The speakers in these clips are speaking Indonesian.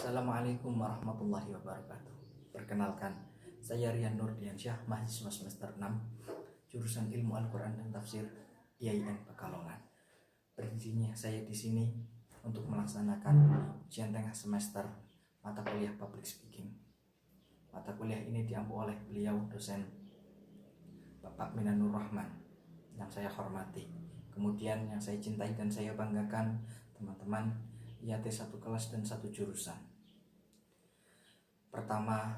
Assalamualaikum warahmatullahi wabarakatuh. Perkenalkan, saya Rian Nurdiansyah, mahasiswa semester 6, jurusan Ilmu Al-Quran dan Tafsir IAIN Pekalongan. Berdirinya saya di sini untuk melaksanakan ujian tengah semester mata kuliah Public Speaking. Mata kuliah ini diampu oleh beliau dosen Bapak Minanur Rahman yang saya hormati. Kemudian yang saya cintai dan saya banggakan teman-teman IAT satu kelas dan satu jurusan. Pertama,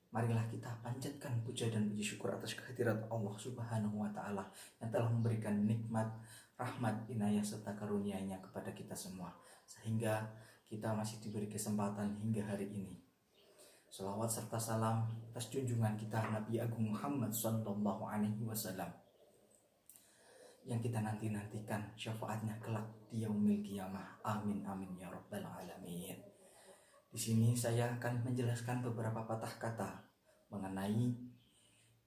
marilah kita panjatkan puja dan puji syukur atas kehadirat Allah Subhanahu wa Ta'ala yang telah memberikan nikmat, rahmat, inayah serta karunia-Nya kepada kita semua, sehingga kita masih diberi kesempatan hingga hari ini. Shalawat serta salam atas junjungan kita Nabi Agung Muhammad Sallallahu Alaihi Wasallam yang kita nantikan syafaatnya kelak di yaumil qiyamah. Amin amin ya rabbal alamin. Di sini saya akan menjelaskan beberapa patah kata mengenai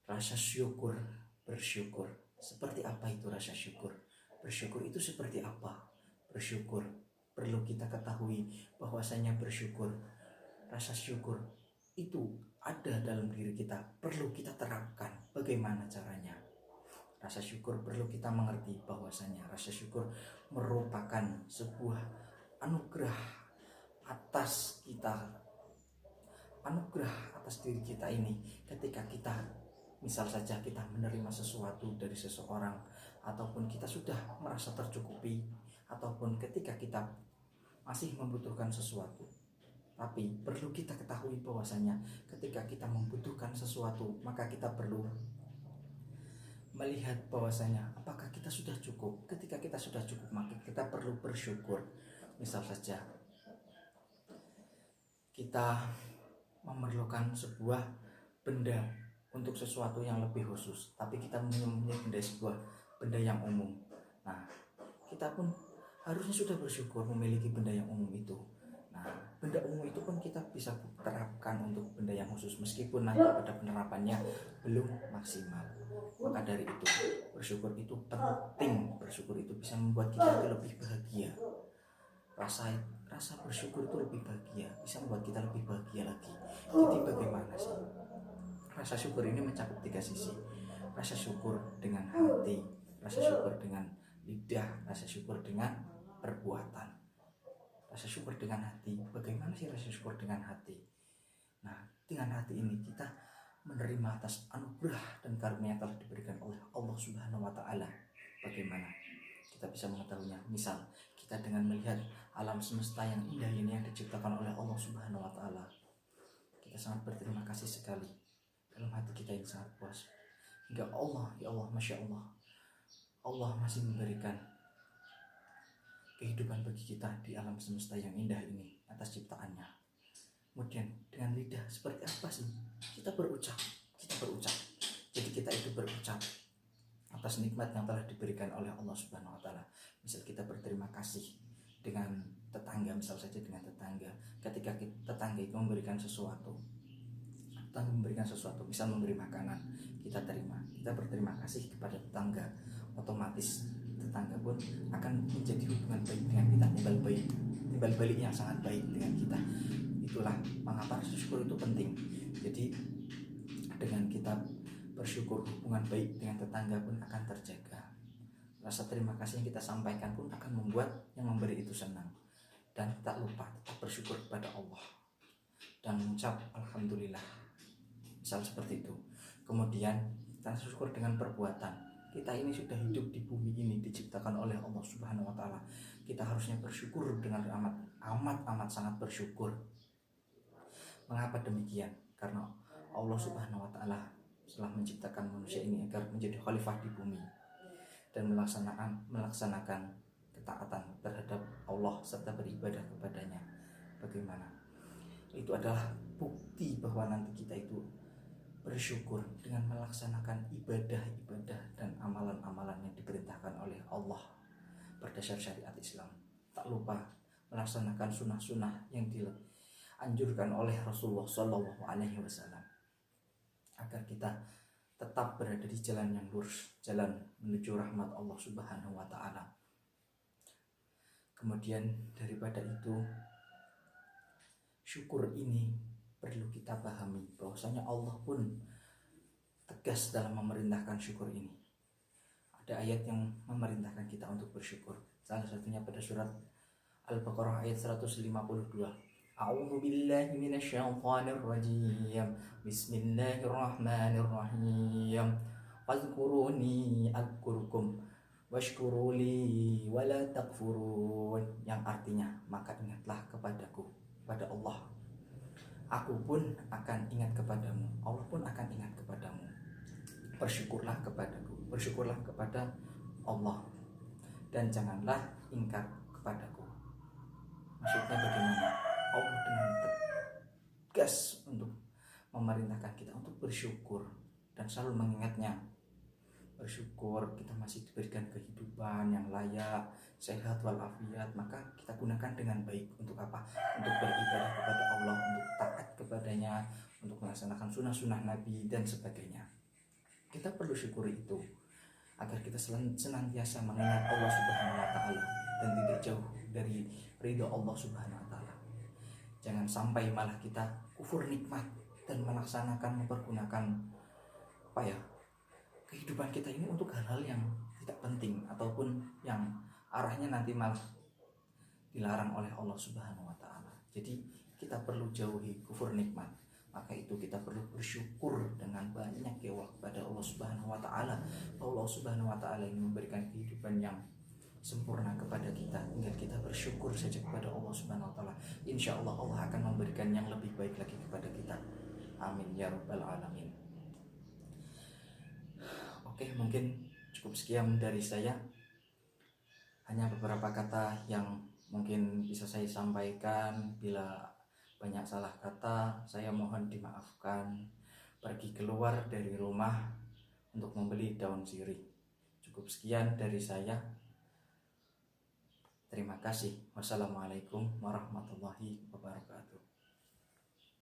rasa syukur, bersyukur. Seperti apa itu rasa syukur? Bersyukur itu seperti apa? Bersyukur perlu kita ketahui bahwasanya bersyukur, rasa syukur itu ada dalam diri kita, perlu kita terapkan. Bagaimana caranya? Rasa syukur perlu kita mengerti bahwasanya rasa syukur merupakan sebuah anugerah atas kita, anugerah atas diri kita ini. Ketika kita misal saja kita menerima sesuatu dari seseorang, ataupun kita sudah merasa tercukupi, ataupun ketika kita masih membutuhkan sesuatu. Tapi perlu kita ketahui bahwasanya ketika kita membutuhkan sesuatu, maka kita perlu melihat bahwasanya apakah kita sudah cukup. Ketika kita sudah cukup, maka kita perlu bersyukur. Misal saja kita memerlukan sebuah benda untuk sesuatu yang lebih khusus, tapi kita mempunyai benda sebuah benda yang umum. Nah, kita pun harusnya sudah bersyukur memiliki benda yang umum itu. Nah, benda umum itu pun kita bisa terapkan untuk benda yang khusus, meskipun nanti pada penerapannya belum maksimal. Maka dari itu, bersyukur itu penting. Bersyukur itu bisa membuat kita lebih bahagia. Rasa bersyukur itu lebih bahagia, bisa membuat kita lebih bahagia lagi. Jadi bagaimana sih? Rasa syukur ini mencakup 3 sisi. Rasa syukur dengan hati, rasa syukur dengan lidah, rasa syukur dengan perbuatan. Rasa syukur dengan hati, bagaimana sih rasa syukur dengan hati? Nah, dengan hati ini kita menerima atas anugerah dan karunia yang telah diberikan oleh Allah Subhanahu wa Ta'ala. Bagaimana kita bisa mengetahuinya? Misal kita dengan melihat alam semesta yang indah ini yang diciptakan oleh Allah Subhanahu wa Ta'ala, kita sangat berterima kasih sekali. Dalam hati kita yang sangat puas. Hingga Allah, ya Allah, Masya Allah, Allah masih memberikan kehidupan bagi kita di alam semesta yang indah ini atas ciptaannya. Kemudian dengan lidah seperti apa sih? Kita berucap. Jadi kita itu berucap atas nikmat yang telah diberikan oleh Allah Subhanahu wa Ta'ala. Misal kita berterima kasih dengan tetangga, misal saja dengan tetangga. Ketika tetangga itu memberikan sesuatu, misal memberi makanan, kita terima, kita berterima kasih kepada tetangga, otomatis tetangga pun akan menjadi hubungan baik dengan kita, timbal balik yang sangat baik dengan kita. Itulah mengapa rasa syukur itu penting. Jadi dengan kita bersyukur, hubungan baik dengan tetangga pun akan terjaga. Rasa terima kasih yang kita sampaikan pun akan membuat yang memberi itu senang. Dan tak lupa tetap bersyukur kepada Allah dan mengucap alhamdulillah. Misal seperti itu. Kemudian rasa syukur dengan perbuatan. Kita ini sudah hidup di bumi ini, diciptakan oleh Allah Subhanahu wa Ta'ala. Kita harusnya bersyukur dengan amat sangat bersyukur. Mengapa demikian? Karena Allah Subhanahu wa Ta'ala telah menciptakan manusia ini agar menjadi khalifah di bumi dan melaksanakan ketaatan terhadap Allah serta beribadah kepadanya. Bagaimana? Itu adalah bukti bahwa nanti kita itu bersyukur dengan melaksanakan ibadah-ibadah dan amalan-amalan yang diperintahkan oleh Allah berdasar syariat Islam. Tak lupa melaksanakan sunnah-sunnah yang dianjurkan oleh Rasulullah Sallallahu Alaihi Wasallam, agar kita tetap berada di jalan yang lurus, jalan menuju rahmat Allah Subhanahu wa Ta'ala. Kemudian daripada itu, syukur ini perlu kita pahami bahwasanya Allah pun tegas dalam memerintahkan syukur ini. Ada ayat yang memerintahkan kita untuk bersyukur. Salah satunya pada surat Al-Baqarah ayat 152. A'udzu billahi minasyaitonir rajim. Bismillahirrahmanirrahim. Fadhkuruni adzkurkum washkuruli wala takfurun, yang artinya maka ingatlah kepadaku, kepada Allah, aku pun akan ingat kepadamu, Allah pun akan ingat kepadamu. Bersyukurlah kepadaku, bersyukurlah kepada Allah, dan janganlah ingkar kepadaku. Maksudnya bagaimana? Allah dengan tegas untuk memerintahkan kita untuk bersyukur dan selalu mengingatnya. Bersyukur kita masih diberikan kehidupan yang layak, sehat walafiat, maka kita gunakan dengan baik. Untuk apa? Untuk beribadah kepada Allah, untuk taat kepadanya, untuk melaksanakan sunnah-sunnah Nabi dan sebagainya. Kita perlu syukuri itu agar kita senantiasa mengingat Allah Subhanahu wa taala dan tidak jauh dari ridho Allah Subhanahu wa taala. Jangan sampai malah kita kufur nikmat dan melaksanakan, mempergunakan kehidupan kita ini untuk hal-hal yang tidak penting ataupun yang arahnya nanti malah dilarang oleh Allah Subhanahu wa taala. Jadi kita perlu jauhi kufur nikmat. Maka itu kita perlu bersyukur dengan banyak kepada Allah Subhanahu wa taala. Allah Subhanahu wa taala ini memberikan kehidupan yang sempurna kepada kita, tinggal kita bersyukur saja kepada Allah Subhanahu wa taala. Insyaallah Allah akan memberikan yang lebih baik lagi kepada kita. Amin ya rabbal alamin. Oke, mungkin cukup sekian dari saya. Hanya beberapa kata yang mungkin bisa saya sampaikan. Bila banyak salah kata, saya mohon dimaafkan. Pergi keluar dari rumah untuk membeli daun sirih. Cukup sekian dari saya. Terima kasih. Wassalamualaikum warahmatullahi wabarakatuh.